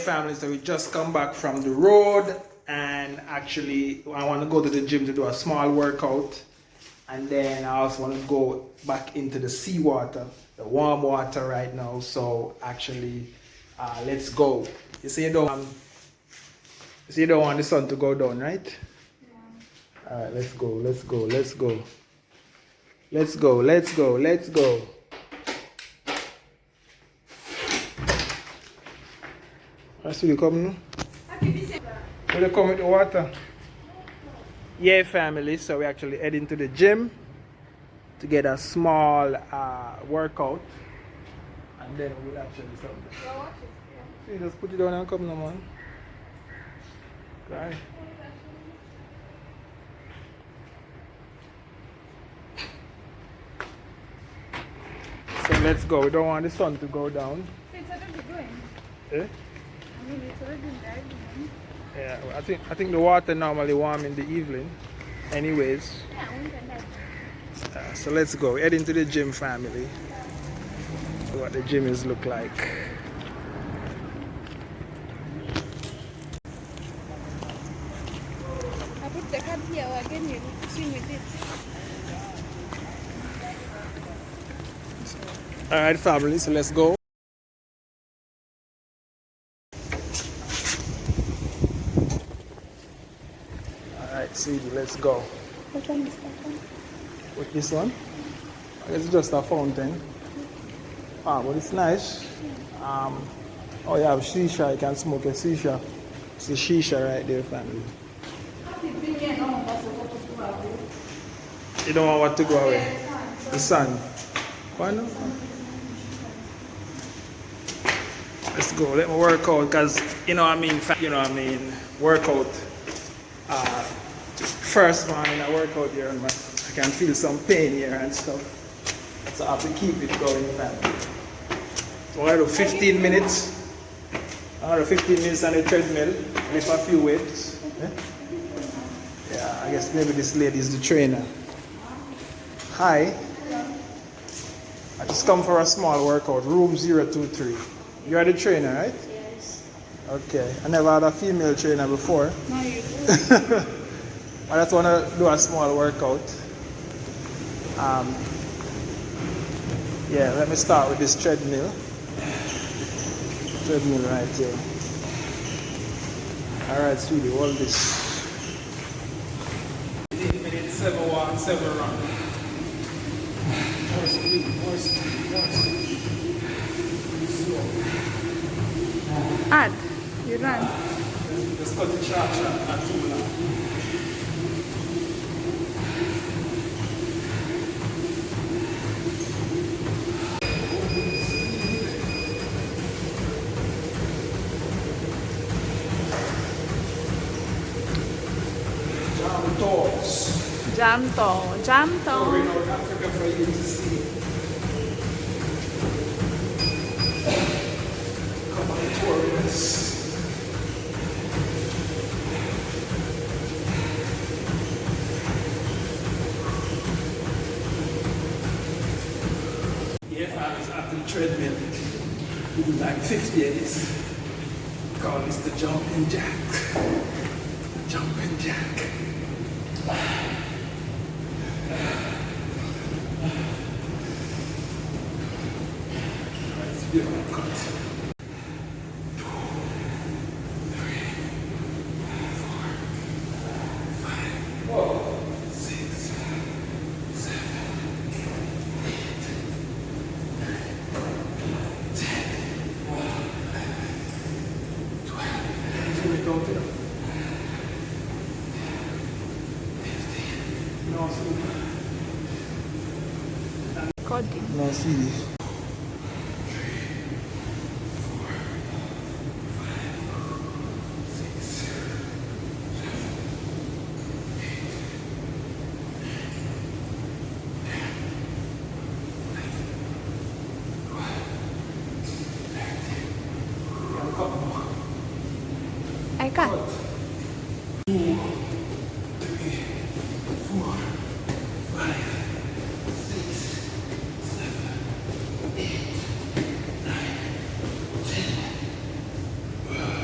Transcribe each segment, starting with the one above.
Family, so we just come back from the road, and actually I want to go to the gym to do a small workout, and then I also want to go back into the seawater, the warm water right now. So actually let's go. You see you don't want the sun to go down, right? Yeah. All right, let's go. Let's go. I see you coming now. Will you come with the water? Yeah, family. So we're actually heading to the gym to get a small workout, and then we'll actually something. So you just put it down and come now, man. Right. So let's go. We don't want the sun to go down. It's already going. Eh? I mean, it's already there. Yeah, I think the water normally warm in the evening. Anyways. So let's go. Head into the gym, family. See what the gym is look like. I put the card here again, you swim with it. Alright, family, so let's go. Alright, CD, let's go. What one is that one? With this one? I guess it's just a fountain. Ah, but it's nice. Oh, you have shisha, you can smoke a shisha. It's a shisha right there, family. You don't want what to go away? The sun. Why not? Let's go. Let me work out, because work out. First morning I work out here, and I can feel some pain here and stuff. So I have to keep it going, family. So I do 15 minutes. Another 15 minutes on the treadmill. Lift a few weights. Yeah, I guess maybe this lady is the trainer. Hi. I just come for a small workout, room 023. You are the trainer, right? Yes. Okay. I never had a female trainer before. Now you do. I just want to do a small workout. Yeah, let me start with this treadmill. Treadmill right here. Alright, sweetie, hold this. 8 minutes, 7 walk, 7 run. More speed. Slow. Add. You run. Just cut it short, not too long. Jump to. We're in Africa for you to see. Come on, tour with us. Yeah, if I was after the treadmill, we do like 50 of this. Call this the jumping jack. Jumping jack. Beautiful cut. 2, 3, 4, 5, 6, 7, 8, 9, 10, 12, 15. No, Coding. no, see this. I can't. 2, 3, 4, 5, 6, 7, 8, 9, 10.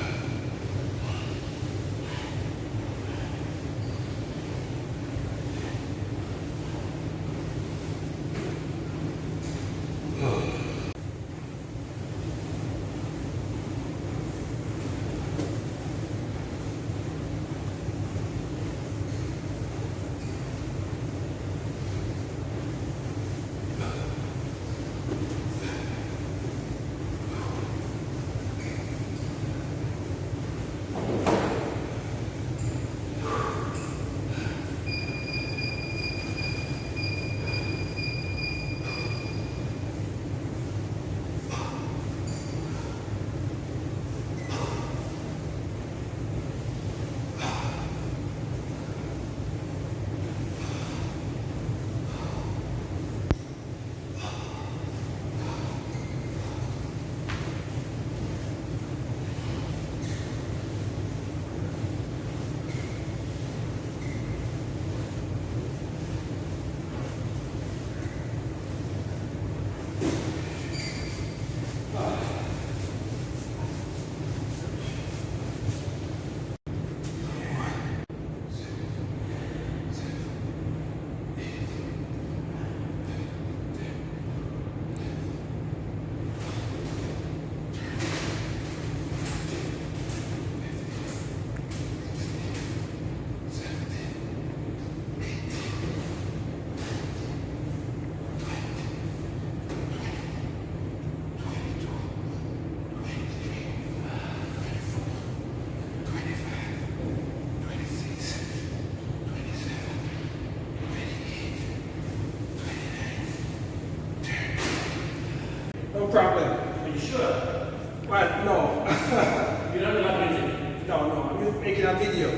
making a video.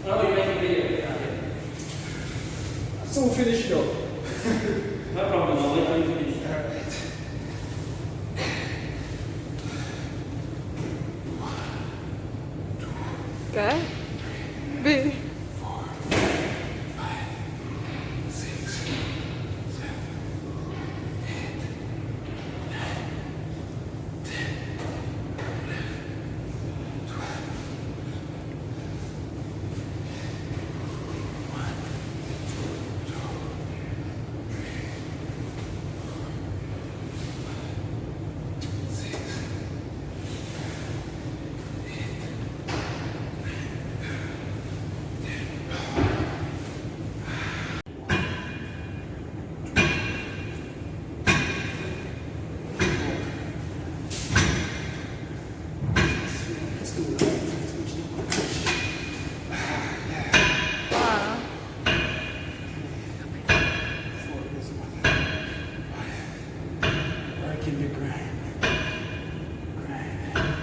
Oh, you're making a video? Yeah. So finished though. No problem, I'll wait till you finish. Alright. Okay. B. 4, 5, 6, 7, 8, 9, 10, 11, 12, 1, 2, 3, 4, 5,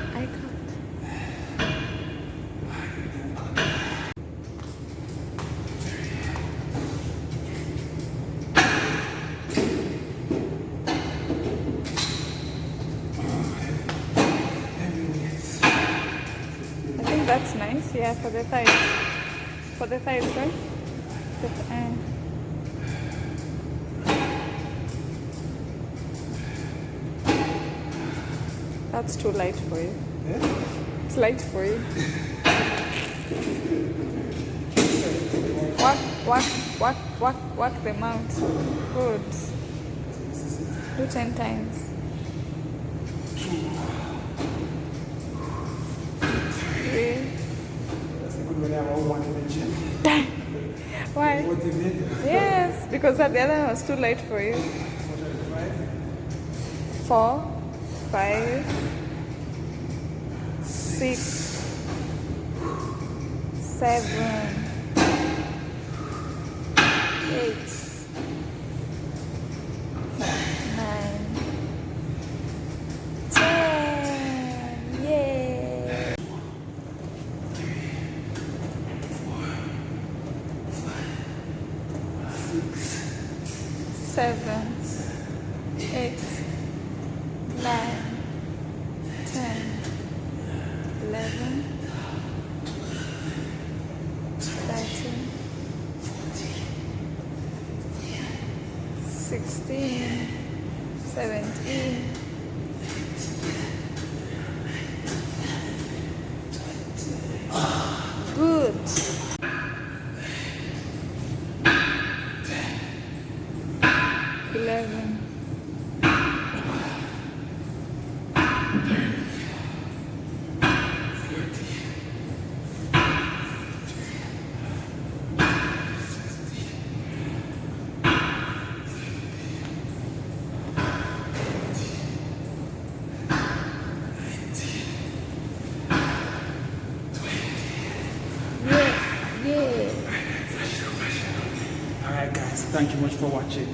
6, I cut. I think that's nice, yeah, for the thighs. For the thighs, right? That's too light for you. Yeah? It's light for you. Work them out. Good. Do 10 times. 3. That's a good one. I have one in the gym. Why? Motivated. Yes, because that the other one was too light for you. 4, 5, 6, 7, 8, 9, 10. Yay! 7, 8, 9, 10, 11, 13, 16, 17, 18. Good. 11. Alright guys, thank you much for watching.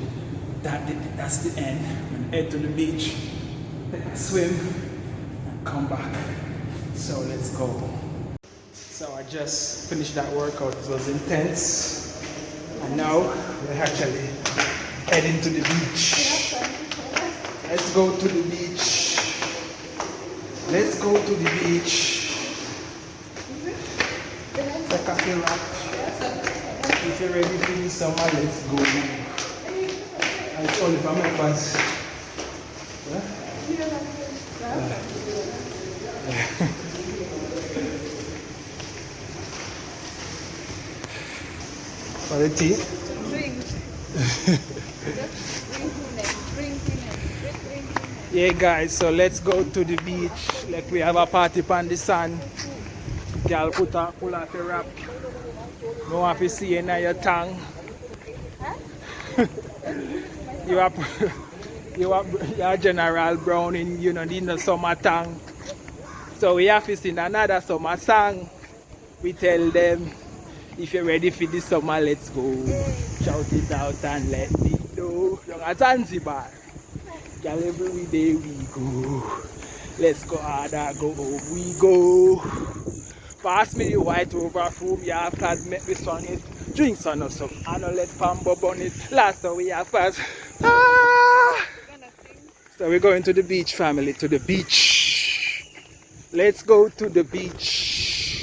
That's the end. I'm gonna head to the beach, take a swim, and come back. So let's go. So I just finished that workout. It was intense. And now we're actually heading to the beach. Let's go to the beach. Let's go to the beach. Take a few wrap. If you're ready for this summer, let's go. And it's only for members. For the tea? Drink. Just drinking it. Yeah guys, so let's go to the beach. Like we have a party on the sun. Girl pull out the wrap. No want to see in your tongue. you are General Brown in in the summer tongue. So we have to sing another summer song. We tell them, if you're ready for the summer, let's go. Shout it out and let me know. You're at Zanzibar. Girl, every day we go. Let's go harder, go home we go. Pass me the white over foam, you have to admit this one it. Drinks on us up, I don't let Pambo on it. Last time we have fast. Ah! So we're going to the beach, family, to the beach. Let's go to the beach.